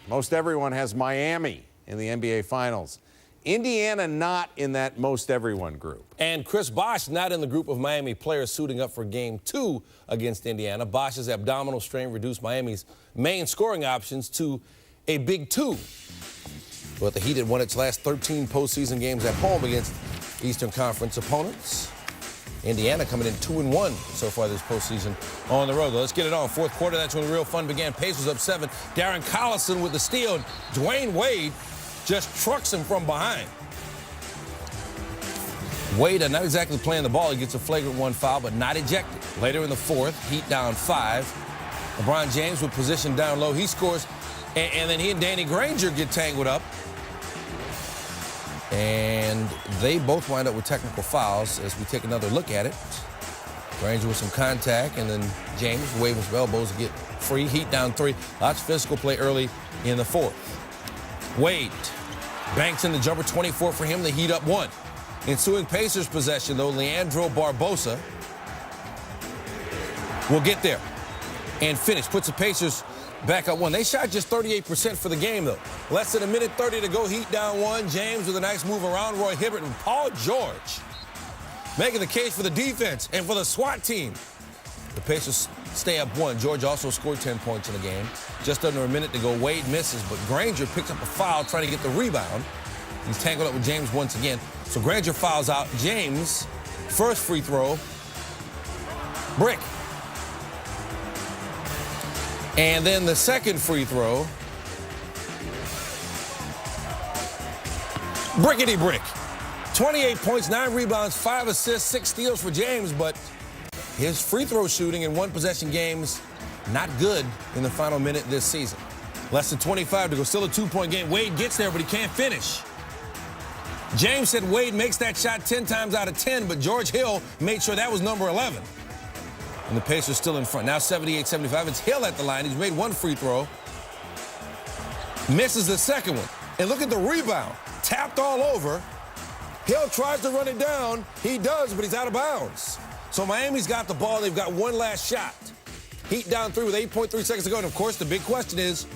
Most everyone has Miami in the NBA Finals. Indiana not in that most everyone group. And Chris Bosh not in the group of Miami players suiting up for Game 2 against Indiana. Bosh's abdominal strain reduced Miami's main scoring options to a big 2. But the Heat had won its last 13 postseason games at home against Eastern Conference opponents. Indiana coming in 2-1 so far this postseason on the road. Let's get it on. Fourth quarter, that's when the real fun began. Pacers up 7. Darren Collison with the steal. Dwayne Wade just trucks him from behind. Wade not exactly playing the ball. He gets a flagrant 1 foul, but not ejected. Later in the fourth, Heat down 5. LeBron James with position down low. He scores, and then he and Danny Granger get tangled up. And they both wind up with technical fouls as we take another look at it. Granger with some contact, and then James waving some elbows to get free. Heat down 3. Lots of physical play early in the fourth. Wade banks in the jumper, 24 for him. The Heat up 1. Ensuing Pacers possession, though, Leandro Barbosa will get there and finish. Puts the Pacers back up 1. They shot just 38% for the game, though. Less than a minute 30 to go. Heat down 1. James with a nice move around Roy Hibbert and Paul George making the case for the defense and for the SWAT team. The Pacers stay up 1. George also scored 10 points in the game. Just under a minute to go. Wade misses, but Granger picks up a foul trying to get the rebound. He's tangled up with James once again. So Granger fouls out. James, first free throw, brick. And then the second free throw, brickety brick. 28 points, 9 rebounds, 5 assists, 6 steals for James, but his free throw shooting in one possession games, not good in the final minute this season. Less than 25 to go, still a 2-point game. Wade gets there, but he can't finish. James said Wade makes that shot 10 times out of 10, but George Hill made sure that was number 11. And the Pacers still in front. Now 78-75. It's Hill at the line. He's made 1 free throw. Misses the second one. And look at the rebound. Tapped all over. Hill tries to run it down. He does, but he's out of bounds. So Miami's got the ball. They've got one last shot. Heat down 3 with 8.3 seconds to go. And, of course, the big question is,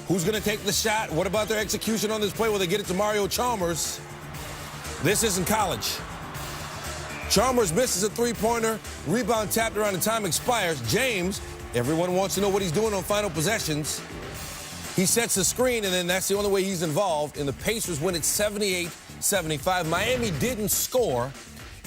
who's going to take the shot? What about their execution on this play? Will they get it to Mario Chalmers? This isn't college. Chalmers misses a 3-pointer. Rebound tapped around, and time expires. James, everyone wants to know what he's doing on final possessions. He sets the screen, and then that's the only way he's involved. And the Pacers win at 78-75. Miami didn't score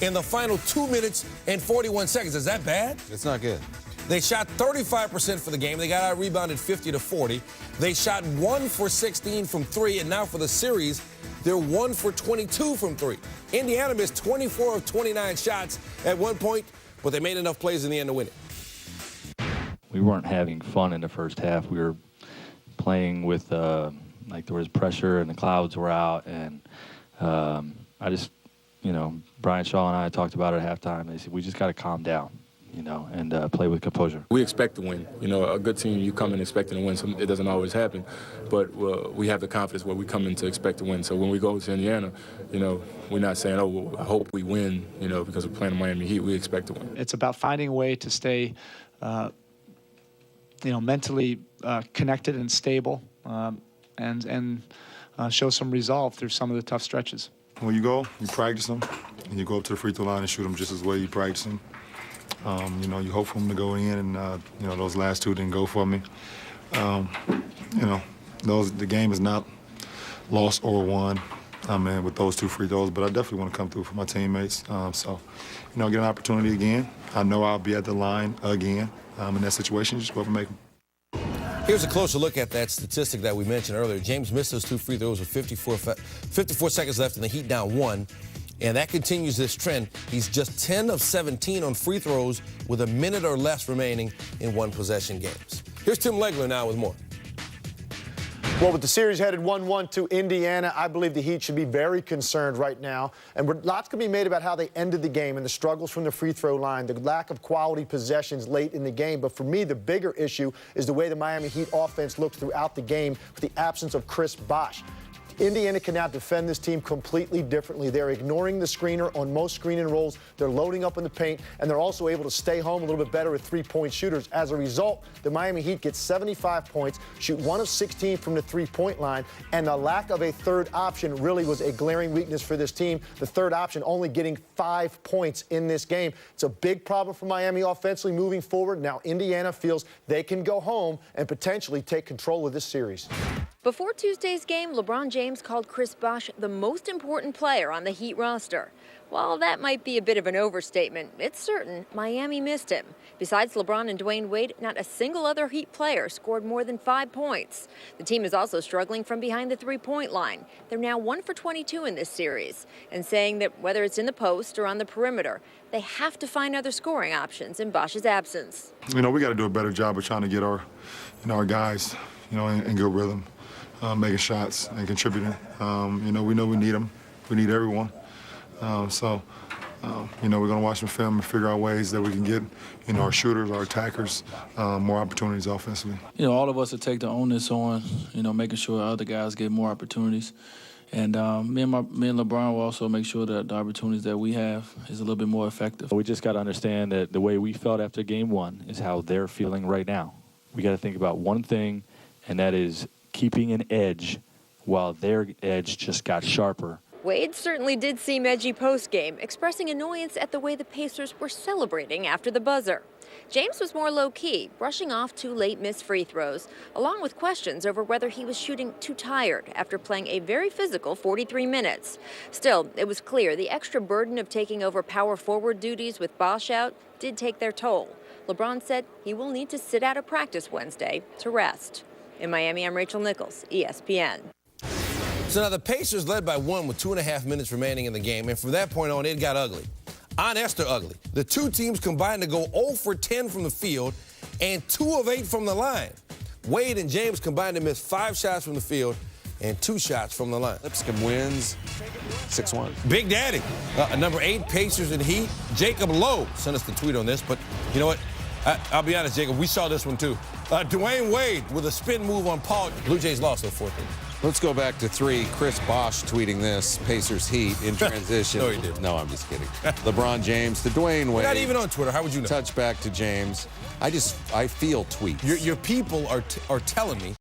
in the final 2 minutes and 41 seconds. Is that bad? It's not good. They shot 35% for the game. They got out-rebounded 50-40. They shot 1 for 16 from 3, and now for the series, they're 1 for 22 from 3. Indiana missed 24 of 29 shots at one point, but they made enough plays in the end to win it. We weren't having fun in the first half. We were playing with, like there was pressure and the clouds were out, and I just, Brian Shaw and I talked about it at halftime. They said, we just got to calm down, and play with composure. We expect to win. A good team, you come in expecting to win. So it doesn't always happen, but we have the confidence where we come in to expect to win. So when we go to Indiana, we're not saying, oh, well, I hope we win, because we're playing the Miami Heat. We expect to win. It's about finding a way to stay, mentally connected and stable, and show some resolve through some of the tough stretches. When you go, you practice them, and you go up to the free throw line and shoot them just as well you practice them. You hope for them to go in, and those last 2 didn't go for me. The game is not lost or won, with those 2 free throws, but I definitely want to come through for my teammates. So, get an opportunity again. I know I'll be at the line again in that situation. Just go up and make them. Here's a closer look at that statistic that we mentioned earlier. James missed those 2 free throws with 54 seconds left, and the Heat down 1. And that continues this trend. He's just 10 of 17 on free throws with a minute or less remaining in one-possession games. Here's Tim Legler now with more. Well, with the series headed 1-1 to Indiana, I believe the Heat should be very concerned right now. And lots can be made about how they ended the game and the struggles from the free throw line, the lack of quality possessions late in the game. But for me, the bigger issue is the way the Miami Heat offense looks throughout the game with the absence of Chris Bosh. Indiana can now defend this team completely differently. They're ignoring the screener on most screen and rolls. They're loading up in the paint, and they're also able to stay home a little bit better with three-point shooters. As a result, the Miami Heat get 75 points, shoot 1 of 16 from the three-point line, and the lack of a third option really was a glaring weakness for this team. The third option only getting 5 points in this game. It's a big problem for Miami offensively moving forward. Now Indiana feels they can go home and potentially take control of this series. Before Tuesday's game, LeBron James called Chris Bosh the most important player on the Heat roster. While that might be a bit of an overstatement, it's certain Miami missed him. Besides LeBron and Dwayne Wade, not a single other Heat player scored more than 5 points. The team is also struggling from behind the three-point line. They're now 1 for 22 in this series, and saying that whether it's in the post or on the perimeter, they have to find other scoring options in Bosh's absence. We got to do a better job of trying to get our guys, in good rhythm, making shots and contributing. We know we need them. We need everyone. We're going to watch the film and figure out ways that we can get, our shooters, our attackers, more opportunities offensively. All of us will take the onus on, making sure other guys get more opportunities. And me and LeBron will also make sure that the opportunities that we have is a little bit more effective. We just got to understand that the way we felt after game one is how they're feeling right now. We got to think about one thing, and that is keeping an edge while their edge just got sharper. Wade certainly did seem edgy post-game, expressing annoyance at the way the Pacers were celebrating after the buzzer. James was more low-key, brushing off 2 late missed free throws, along with questions over whether he was shooting too tired after playing a very physical 43 minutes. Still, it was clear the extra burden of taking over power forward duties with Bosh out did take their toll. LeBron said he will need to sit out of practice Wednesday to rest. In Miami, I'm Rachel Nichols, ESPN. So now the Pacers led by 1 with 2.5 minutes remaining in the game, and from that point on, it got ugly. Honest or ugly. The two teams combined to go 0 for 10 from the field and 2 of 8 from the line. Wade and James combined to miss 5 shots from the field and 2 shots from the line. Lipscomb wins 6-1. Big Daddy, number 8, Pacers and Heat. Jacob Lowe sent us the tweet on this, but you know what? I'll be honest, Jacob, we saw this one too. Dwayne Wade with a spin move on Paul. Blue Jays lost at 4-3. Let's go back to 3. Chris Bosh tweeting this. Pacers Heat in transition. No, he didn't. No, I'm just kidding. LeBron James to Dwayne Wade. You're not even on Twitter. How would you know? Touch back to James. I feel tweets. Your people are telling me